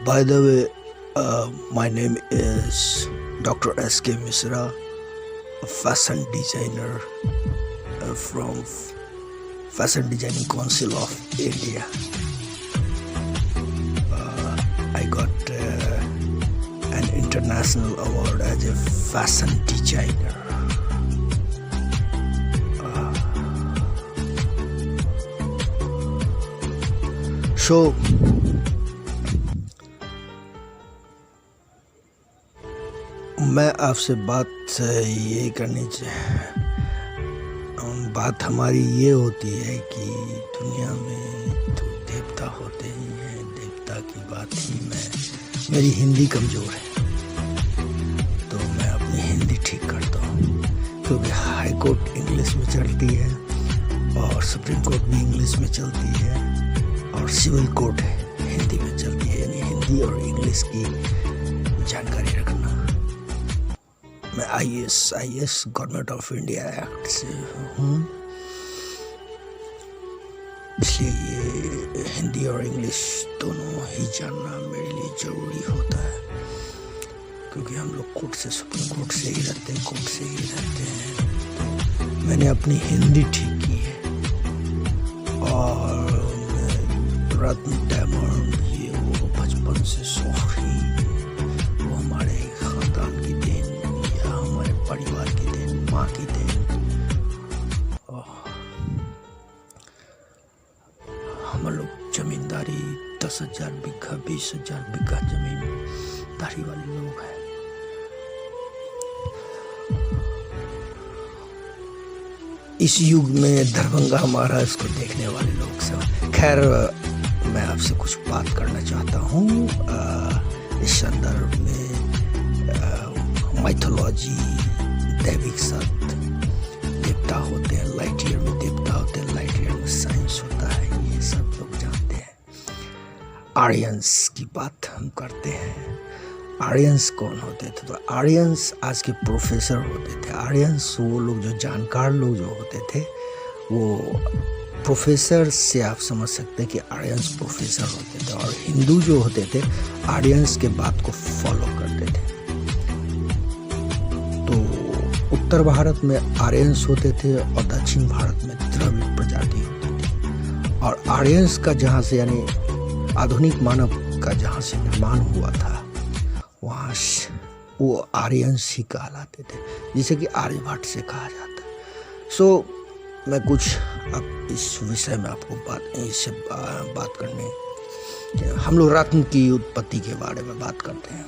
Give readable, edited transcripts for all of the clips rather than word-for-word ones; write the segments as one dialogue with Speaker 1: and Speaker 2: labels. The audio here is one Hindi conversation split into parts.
Speaker 1: By the way, my name is Dr. S.K. Misra, a fashion designer from Fashion Designing Council of India. I got an international award as a fashion designer. So मैं आपसे बात हमारी ये होती है कि दुनिया में तो देवता होते ही हैं, देवता की बात ही मेरी हिंदी कमज़ोर है तो मैं अपनी हिंदी ठीक करता हूँ, क्योंकि हाई कोर्ट इंग्लिश में चलती है और सुप्रीम कोर्ट भी इंग्लिश में चलती है और सिविल कोर्ट हिंदी में चलती है, यानी हिंदी और इंग्लिश की जानकारी रखना। मैं IAS government of India act से हूँ, इसलिए ये हिंदी और इंग्लिश दोनों ही जानना मेरे लिए ज़रूरी होता है, क्योंकि हम लोग कोर्ट से सुप्रीम कोर्ट से ही रहते हैं, कोर्ट से ही रहते हैं। तो मैंने अपनी हिंदी ठीक की है और रत्न डायमंड ये वो बचपन से शौक ही, वो हमारे ख़ानदान की देन या हमारे परिवार की देन, माँ की देन। हम लोग जमींदारी 10,000 बीघा 20,000 बीघा जमींदारी वाले लोग हैं। इस युग में दरभंगा हमारा इसको देखने वाले लोग सब। खैर, मैं आपसे कुछ बात करना चाहता हूँ इस संदर्भ में। माइथोलॉजी, दैविक सत्य, देवता होते हैं, लाइट ईयर में देवता होते हैं, लाइट ईयर में साइंस होता है, ये सब लोग जानते हैं। आर्यंस की बात हम करते हैं। आर्यंस कौन होते थे? तो आर्यंस आज के प्रोफेसर होते थे। आर्यंस वो लोग जो जानकार लोग जो होते थे, वो प्रोफेसर से आप समझ सकते हैं कि आर्यंस प्रोफेसर होते थे। और हिंदू जो होते थे आर्यंस के बात को फॉलो करते थे। तो उत्तर भारत में आर्यंस होते थे और दक्षिण भारत में द्रविड़ प्रजाति होती थी। और आर्यंस का जहाँ से, यानी आधुनिक मानव का जहाँ से निर्माण हुआ था, वहाँ वो आर्यंस ही कहलाते थे, जिसे कि आर्यभट्ट से कहा जाता है। सो मैं कुछ अब इस विषय में आपको बात करने, हम लोग रत्न की उत्पत्ति के बारे में बात करते हैं।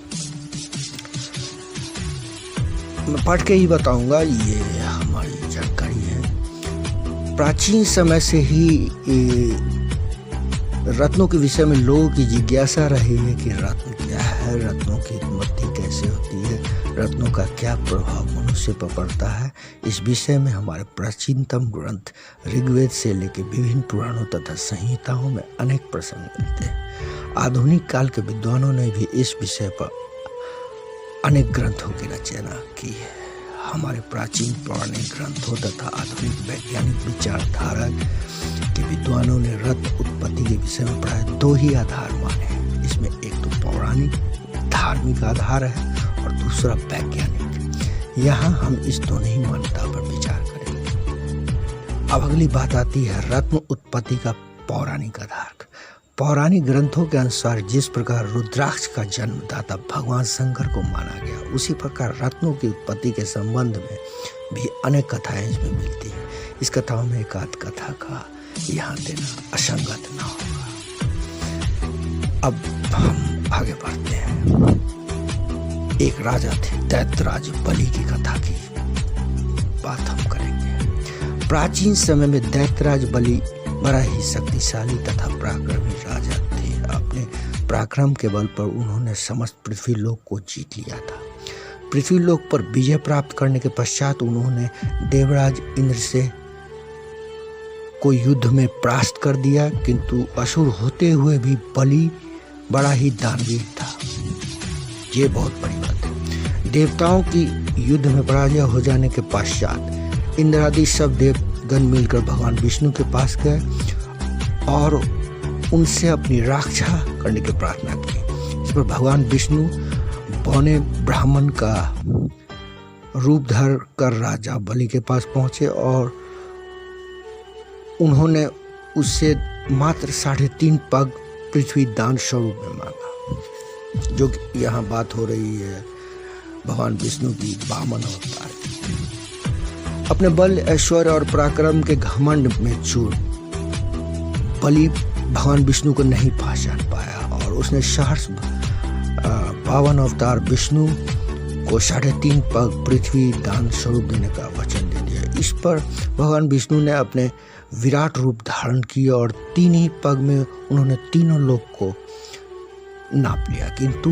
Speaker 1: मैं पढ़ के ही बताऊंगा, ये हमारी जानकारी है। प्राचीन समय से ही रत्नों के विषय में लोगों की जिज्ञासा रही है कि रत्न क्या है, रत्नों की उत्पत्ति कैसे होती है, रत्नों का क्या प्रभाव मनुष्य पर पड़ता है। इस विषय में हमारे प्राचीनतम ग्रंथ ऋग्वेद से लेकर विभिन्न पुराणों तथा संहिताओं में अनेक प्रसंग मिलते हैं। आधुनिक काल के विद्वानों ने भी इस विषय पर अनेक ग्रंथों की रचना की है। हमारे प्राचीन पौराणिक ग्रंथों तथा आधुनिक वैज्ञानिक विचारधारा के विद्वानों ने रत्न उत्पत्ति के विषय में प्राय दो ही आधार माने हैं। इसमें एक तो पौराणिक धार्मिक आधार है और दूसरा वैज्ञानिक। यहाँ हम इस दोनों ही मान्यता पर विचार करेंगे। अब अगली बात आती है रत्न उत्पत्ति का पौराणिक आधार। पौराणिक ग्रंथों के अनुसार जिस प्रकार रुद्राक्ष का जन्मदाता भगवान शंकर को माना गया, उसी प्रकार रत्नों की उत्पत्ति के संबंध में भी अनेक कथाएं इसमें मिलती हैं। इस कथाओं में एक आध कथा का यहाँ देना असंगत न होगा। अब हम आगे बढ़ते हैं। एक राजा थे, दैत्यराज बलि की कथा की बात हम करेंगे। प्राचीन समय में दैत्यराज बलि बड़ा ही शक्तिशाली तथा पराक्रमी राजा थे। अपने पराक्रम के बल पर उन्होंने समस्त पृथ्वी लोक को जीत लिया था। पृथ्वी लोक पर विजय प्राप्त करने के पश्चात उन्होंने देवराज इंद्र से को युद्ध में परास्त कर दिया, किंतु असुर होते हुए भी बलि बड़ा ही दानवीर था। ये बहुत बड़ी बात है। देवताओं की युद्ध में पराजय हो जाने के पश्चात इंद्र आदि सब देवगण मिलकर भगवान विष्णु के पास गए और उनसे अपनी रक्षा करने की प्रार्थना की। इस पर भगवान विष्णु बौने ब्राह्मण का रूप धर कर राजा बलि के पास पहुंचे और उन्होंने उससे मात्र 3.5 पग पृथ्वी दान स्वरूप में मांगा। जो यहाँ बात हो रही है भगवान विष्णु की वामन अवतार की। अपने बल, ऐश्वर्य और पराक्रम के घमंड में चूर बलि भगवान विष्णु को नहीं पहचान पाया और उसने सहर्ष पावन अवतार विष्णु को 3.5 पग पृथ्वी दान स्वरूप देने का वचन दे दिया। इस पर भगवान विष्णु ने अपने विराट रूप धारण किया और 3 ही पग में उन्होंने तीनों लोक को नाप लिया, किंतु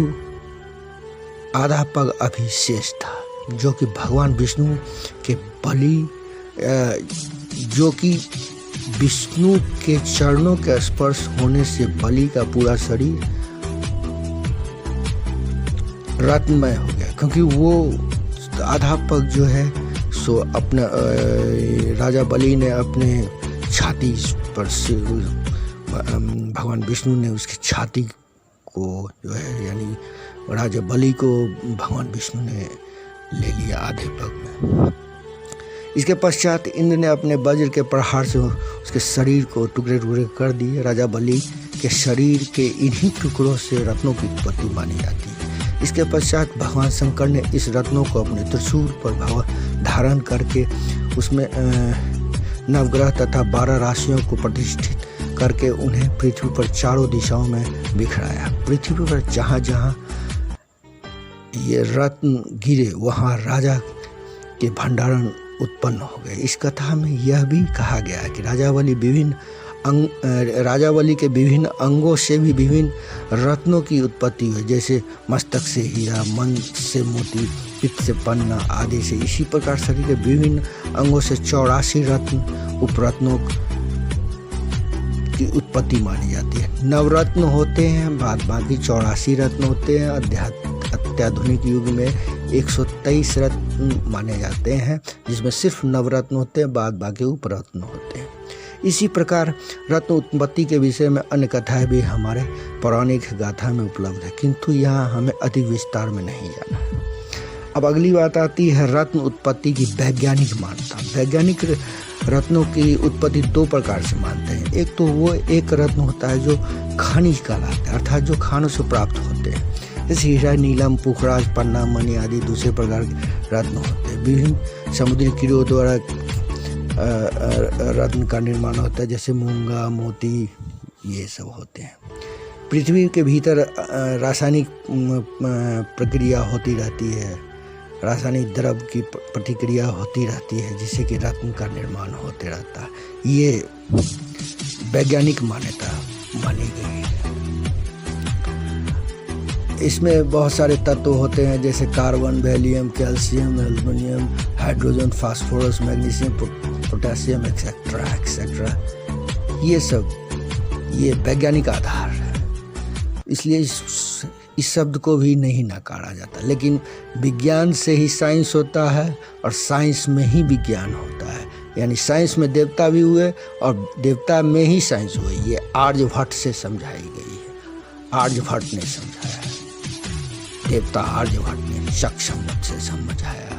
Speaker 1: आधा पग अभी शेष था, जो कि भगवान विष्णु के बलि जो कि विष्णु के चरणों के स्पर्श होने से बलि का पूरा शरीर रत्नमय हो गया, क्योंकि वो आधा पग जो है सो अपना राजा बलि ने अपने छाती पर से भगवान विष्णु ने उसकी छाती को जो है यानी राजा बलि को भगवान विष्णु ने ले लिया आधे पग में। इसके पश्चात इंद्र ने अपने वज्र के प्रहार से उसके शरीर को टुकड़े टुकड़े कर दिए। राजा बलि के शरीर के इन्हीं टुकड़ों से रत्नों की उत्पत्ति मानी जाती है। इसके पश्चात भगवान शंकर ने इस रत्नों को अपने त्रिशूल पर धारण करके उसमें नवग्रह तथा 12 राशियों को प्रतिष्ठित करके उन्हें पृथ्वी पर चारों दिशाओं में बिखराया। पृथ्वी पर जहाँ जहाँ ये रत्न गिरे वहाँ राजा के भंडारण उत्पन्न हो गए। इस कथा में यह भी कहा गया है कि राजा बलि के विभिन्न अंगों से भी विभिन्न रत्नों की उत्पत्ति हुई, जैसे मस्तक से हीरा, मन से मोती, पित्त से पन्ना आदि से। इसी प्रकार शरीर के विभिन्न अंगों से 84 रत्न उपरत्नों की उत्पत्ति मानी जाती है। नवरत्न होते हैं, बाद बाकी 84 रत्न होते हैं। अत्याधुनिक युग में 123 रत्न माने जाते हैं, जिसमें सिर्फ नवरत्न होते हैं, बाद बाकी उपरत्न होते हैं। इसी प्रकार रत्न उत्पत्ति के विषय में अन्य कथाएं भी हमारे पौराणिक गाथा में उपलब्ध है, किंतु यहाँ हमें अधिक विस्तार में नहीं जाना है। अब अगली बात आती है रत्न उत्पत्ति की वैज्ञानिक मान्यता। वैज्ञानिक रत्नों की उत्पत्ति 2 प्रकार से मानते हैं। एक तो वो एक रत्न होता है जो खनिज कहलाता है, अर्थात जो खानों से प्राप्त होते हैं, जैसे हीरा, नीलम, पुखराज, पन्ना, मणि आदि दूसरे प्रकार के रत्न होते हैं। विभिन्न समुद्री कीड़ों द्वारा रत्न का निर्माण होता है, जैसे मूंगा, मोती, ये सब होते हैं। पृथ्वी के भीतर रासायनिक प्रक्रिया होती रहती है, रासायनिक द्रव की प्रतिक्रिया होती रहती है, जिससे कि रत्न का निर्माण होते रहता है। ये वैज्ञानिक मान्यता मानी गई है। इसमें बहुत सारे तत्व होते हैं, जैसे carbon, Valium, calcium, aluminium, hydrogen, phosphorus, magnesium, potassium etcetera etcetera. ये सब ये वैज्ञानिक आधार है, इसलिए इस शब्द को भी नहीं नकारा जाता। लेकिन विज्ञान से ही साइंस होता है और साइंस में ही विज्ञान होता है, यानी साइंस में देवता भी हुए और देवता में ही साइंस हुई। ये आर्यभट्ट से समझाई गई है, आर्यभट्ट ने समझाया है, देवता आर्यभट्ट ने सक्षम से समझाया।